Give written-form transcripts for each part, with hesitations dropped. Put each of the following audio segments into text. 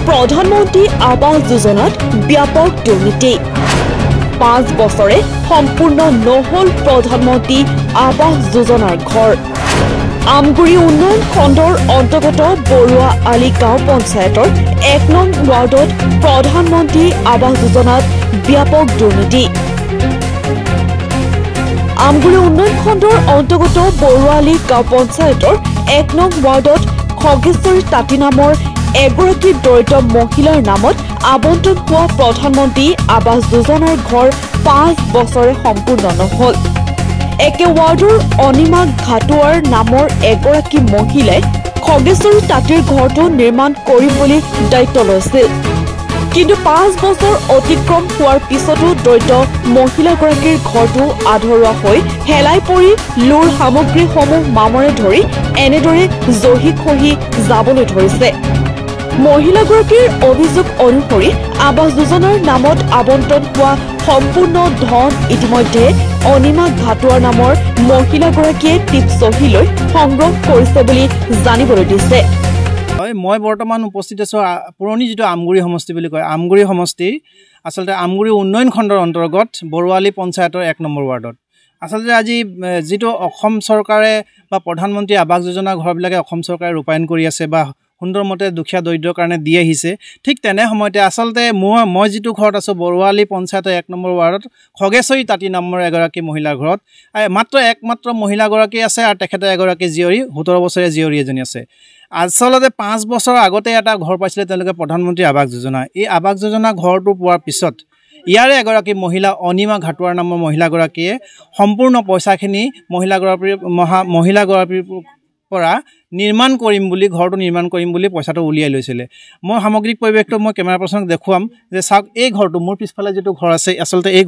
প্ৰধানমন্ত্ৰী আৱাস যোজনাত ব্যাপক দুৰ্নীতি 5 বছৰে সম্পূৰ্ণ নহল প্ৰধানমন্ত্ৰী আৱাস যোজনাৰ ঘৰ আমগুৰি উন্নয়ন খণ্ডৰ অন্তৰ্গত বৰুৱা আলী গাঁও পঞ্চায়তৰ 1 নং ৱাৰ্ডত প্ৰধানমন্ত্ৰী আৱাস যোজনাত ব্যাপক দুৰ্নীতি আমগুৰি উন্নয়ন খণ্ডৰ অন্তৰ্গত বৰুৱা আলী গাঁও পঞ্চায়তৰ 1 নং ৱাৰ্ডত খগেশ্বৰী তাঁতী নামৰ এগৰাকী দৰিদ্ৰ মহিলাৰ নামত আবণ্টন হোৱা প্ৰধানমন্ত্ৰী আৱাস যোজনাৰ ঘৰ 5 বছৰে সম্পূৰ্ণ নহল একে ৱাৰ্ডৰ অনিমা ঘাটুৱাৰ নামৰ এগৰাকী মহিলাই খগেশ্বৰী তাঁতীৰ ঘৰটো নিৰ্মাণ কৰিম বুলি দায়িত্ব লৈছিল কিন্তু 5 বছৰ অতিক্ৰম হোৱাৰ পিছতো দৰিদ্ৰ মহিলাগৰাকীৰ ঘৰটো আধৰুৱা হৈ হেলাই পৰি লুৰ সামগ্ৰীসমূহ মামৰে ধৰি এনেদৰে জহি খহি যাবলৈ ধৰিছে মহিলাগৰাকীৰ অভিযোগ অনুসৰি আৱাস যোজনাৰ নামত আবণ্টন হোৱা সম্পূৰ্ণ ধন ইতিমধ্যে অনিমা ঘাটুৱাৰ নামৰ মহিলাগৰাকীয়ে টিপ চহী লৈ সংগ্ৰহ কৰিছে বুলি জানিবলৈ দিছে মই বৰ্তমান উপস্থিত আছো পুৰণি যেটো আমগুৰি সমষ্টি বুলি কয় আমগুৰি সমষ্টি আসলতে আমগুৰি উন্নয়ন খণ্ডৰ অন্তৰ্গত বৰুৱালী পঞ্চায়তৰ 1 নম্বৰ ৱাৰ্ডত আসলতে আজি যেটো অসম চৰকাৰে বা প্ৰধানমন্ত্ৰী আৱাস যোজনা ঘৰবিলাকে অসম চৰকাৰে ৰূপায়ণ কৰি আছে বা সুন্দৰমতে দুখীয়া দৰিদ্ৰৰ কাৰণে দি আহিছে ঠিক তেনে সময়তে আসলতে মই যেটো ঘৰত আছো বৰুৱালী পঞ্চায়তৰ 1 নম্বৰ ৱাৰ্ডত খগেশ্বৰী তাঁতী নামৰ এগৰাকী মহিলাৰ ঘৰত একমাত্ৰ মহিলাগৰাকী আছে আৰু তেখেতে এগৰাকী জীয়ৰী 17 বছৰীয়া জীয়ৰী এজনী আছে আসলতে 5 বছৰ আগতে এটা ঘৰ পাইছিলে তেওঁলোকে প্ৰধানমন্ত্ৰী আৱাস যোজনা এই আৱাস যোজনা ঘৰটো পোৱাৰ পিছত ইয়াৰে এগৰাকী মহিলা অনিমা ঘাটুৱাৰ নামৰ মহিলাগৰাকীয়ে সম্পূৰ্ণ পইচাখিনি মহিলাগৰাকীৰ পৰা নিৰ্মাণ কৰিম বুলি ঘৰটো নিৰ্মাণ কৰিম বুলি পইচাটো উলিয়াই লৈছিলে মই সামগ্ৰিক পৰিৱেশটো মই কেমেৰা পাৰ্চনক দেখুৱাম যে চাওক এই ঘৰটো মোৰ পিছফালে যেটো ঘৰ আছে আসলতে এই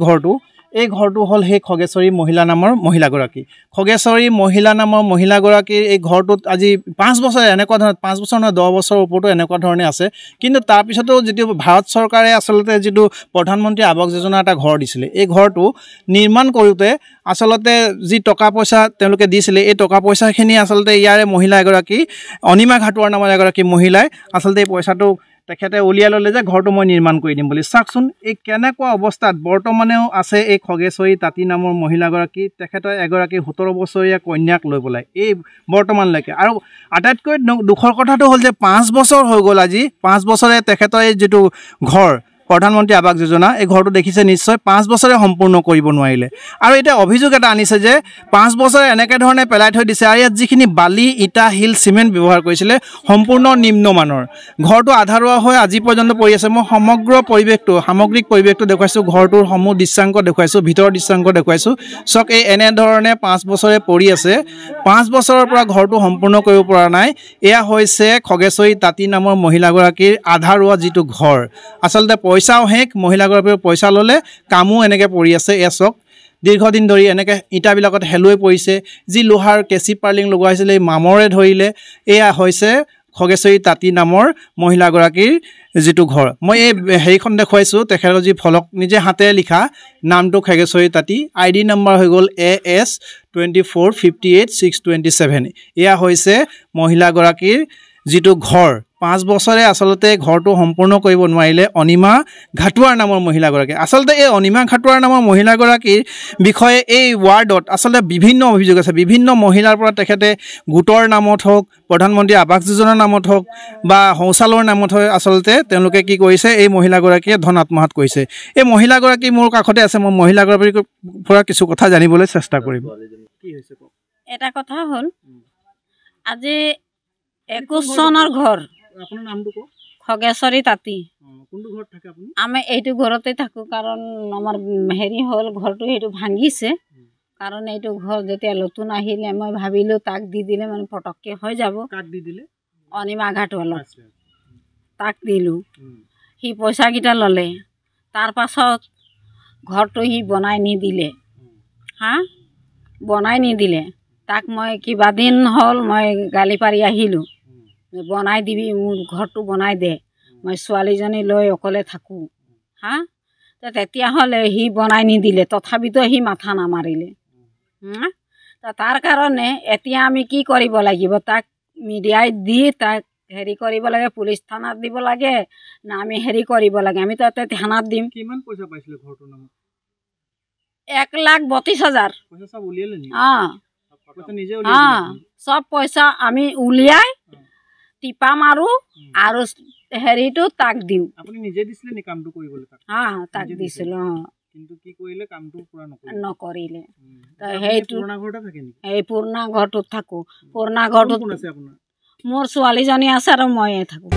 ঘৰটো হল হে খগেশ্বৰী মহিলা নামৰ মহিলাগৰাকী খগেশ্বৰী মহিলা নামৰ মহিলাগৰাকীৰ এই ঘৰটোত আজি 5 বছৰ এনেকুৱা ধৰণৰ 5 বছৰ নহয় 10 বছৰ ওপৰতো এনেকুৱা ধৰণে আছে কিন্তু তাৰ পিছতো যেটো ভাৰত চৰকাৰে আসলতে যেটো প্ৰধানমন্ত্ৰী আৱাস যোজনা এটা ঘৰ দিছিলে এই ঘৰটো নিৰ্মাণ কৰোতে আসলতে যি টকা পইচা তেওঁলোকে দিছিলে এই টকা পইচাখিনি আসলতে ইয়াৰে মহিলা এগৰাকী অনিমা ঘাটুৱাৰ নামৰ এগৰাকী মহিলাই আসলতে এই পইচাটো তেখেতে উলিয়াই ললে যে ঘৰটো মই নিৰ্মাণ কৰি দিম বুলি চাকচোন এই কেনেকুৱা অৱস্থাত বৰ্তমানেও আছে এই খগেশ্বৰী তাঁতী নামৰ মহিলাগৰাকী তেখেতে এগৰাকী 17 বছৰীয়া কন্যাক লৈ পেলাই এই বৰ্তমানলৈকে আৰু আটাইতকৈ দুখৰ কথাটো হ'ল যে 5 বছৰ হৈ গ'ল আজি 5 বছৰে তেখেতৰ এই যেটো ঘৰ প্ৰধানমন্ত্ৰী আৱাস যোজনা এই ঘৰটো দেখিছে নিশ্চয় 5 বছৰে সম্পূৰ্ণ কৰিব নোৱাৰিলে আৰু এটা অভিযোগ এটা আনিছে যে 5 বছৰে এনেকে ধৰণে পেলাই থৈ দিছে আৰু ইয়াত যিখিনি বালি ইটা হিল সিমেন্ট ব্যৱহাৰ কৰিছিলে সম্পূৰ্ণ নিম্নমানৰ ঘৰটো আধাৰুৱা হৈ আজি পৰ্যন্ত পৰি আছে মই সামগ্ৰিক পৰিৱেশটো দেখুৱাইছো ঘৰটোৰ সমূহ দৃশ্যাংক দেখুৱাইছো ভিতৰৰ দৃশ্যাংক দেখুৱাইছো সক এই এনে ধৰণে 5 বছৰে পৰি আছে 5 বছৰৰ পৰা ঘৰটো সম্পূৰ্ণ কৰিব পৰা নাই এয়া হৈছে খগেশ্বৰী তাঁতী নামৰ মহিলাগৰাকীৰ আধাৰুৱা যেটো ঘৰ আসলতে পইচাও হেক মহিলাগৰাকীৰ পইচা ললে কামো এনেকে পৰি আছে এসক দীৰ্ঘদিন ধৰি এনেকে ইটাবিলাকত হেলুৱে পৰিছে যি লোহাৰ কেচি পাৰ্লিং লগাইছিলে মামৰে ধৰিলে এয়া হৈছে খগেশ্বৰী তাঁতী নামৰ মহিলাগৰাকীৰ যেটো ঘৰ মই এই হেৰিখন দেখুৱাইছো তেখেতৰ যি ফলক নিজে হাতে লিখা নামটো খগেশ্বৰী তাঁতী আইডি নম্বৰ হৈ গল AS 2458627 এয়া হৈছে মহিলাগৰাকীৰ যেটো ঘৰ 5 বছৰে আসলতে ঘৰটো সম্পূৰ্ণ কৰিব নোৱাৰিলে অনিমা ঘাটুৱাৰ নামৰ মহিলাগৰাকী আসলতে এই অনিমা ঘাটুৱাৰ নামৰ মহিলাগৰাকীৰ বিষয়ে এই ৱাৰ্ডত আসলতে বিভিন্ন অভিযোগ আছে বিভিন্ন মহিলাৰ পৰা তেখেতে গোটৰ নামত হওক প্ৰধানমন্ত্ৰী আৱাস যোজনাৰ নামত হওক বা শৌচালয়ৰ নামত হয় আসলতে তেওঁলোকে কি কৰিছে এই মহিলাগৰাকীয়ে ধন আত্মসাৎ কৰিছে এই মহিলাগৰাকী মোৰ কাষতে আছে মই মহিলাগৰাকীৰ পৰা কিছু কথা জানিবলৈ চেষ্টা কৰিম কি হৈছে এটা কথা হ'ল আজি 21 চনৰ ঘৰ আপোনাৰ নামটো ক খগেশ্বৰী তাঁতী কোনটো ঘৰত থাকে আপুনি আমি এইটো ঘৰতে থাকো কাৰণ আমাৰ হেৰি হ'ল ঘৰটো সেইটো ভাঙিছে কাৰণ এইটো ঘৰ যেতিয়া নতুন আহিলে মই ভাবিলো তাক দি দিলে মানে পটককে হৈ যাব কাক দি দিলে অনিমা ঘাটুৱালক তাক দিলো সি পইচা কিটা ললে তাৰ পাছত ঘৰটো সি বনাই নিদিলে তাক মই কিবা দিন হ'ল মই গালি পাৰি আহিলো বনাই দিবি মোৰ ঘৰটো বনাই দে মই ছোৱালীজনী লৈ অকলে থাকো তেতিয়া হ'লে সি বনাই নিদিলে তথাপিতো সি মাথা নামাৰিলে তাৰ কাৰণে এতিয়া আমি কি কৰিব লাগিব তাক মিডিয়াই দি তাক হেৰি কৰিব লাগে, পুলিচ থানাত দিব লাগে না আমি হেৰি কৰিব লাগে? আমি তাতে থানাত দিম। কিমান পইচা পাইছিলে ঘৰটোৰ নামত? 1,32,000। পইচা সব উলিয়ালে নেকি? পইচা নিজে সব পইচা আমি উলিয়াই টিপা মাৰো আৰু হেৰিটো তাক দিওঁ। আপুনি নিজে দিছিলে নি কামটো কৰিবলৈ? তাক দিছিলো। কিন্তু কি কৰিলে? কামটো পুৰা নকৰিলে। সেইটো পুৰণা ঘৰতে থাকে নেকি? এই পুৰণা ঘৰটোত থাকো। পুৰণা ঘৰটোত কোন আছে আপোনাৰ? মোৰ ছোৱালীজনী আছে আৰু ময়ে থাকো।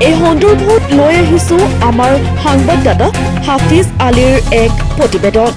এই সন্দৰ্ভত লৈ আহিছো আমাৰ সংবাদদাতা হাফিজ আলীৰ এক প্ৰতিবেদন।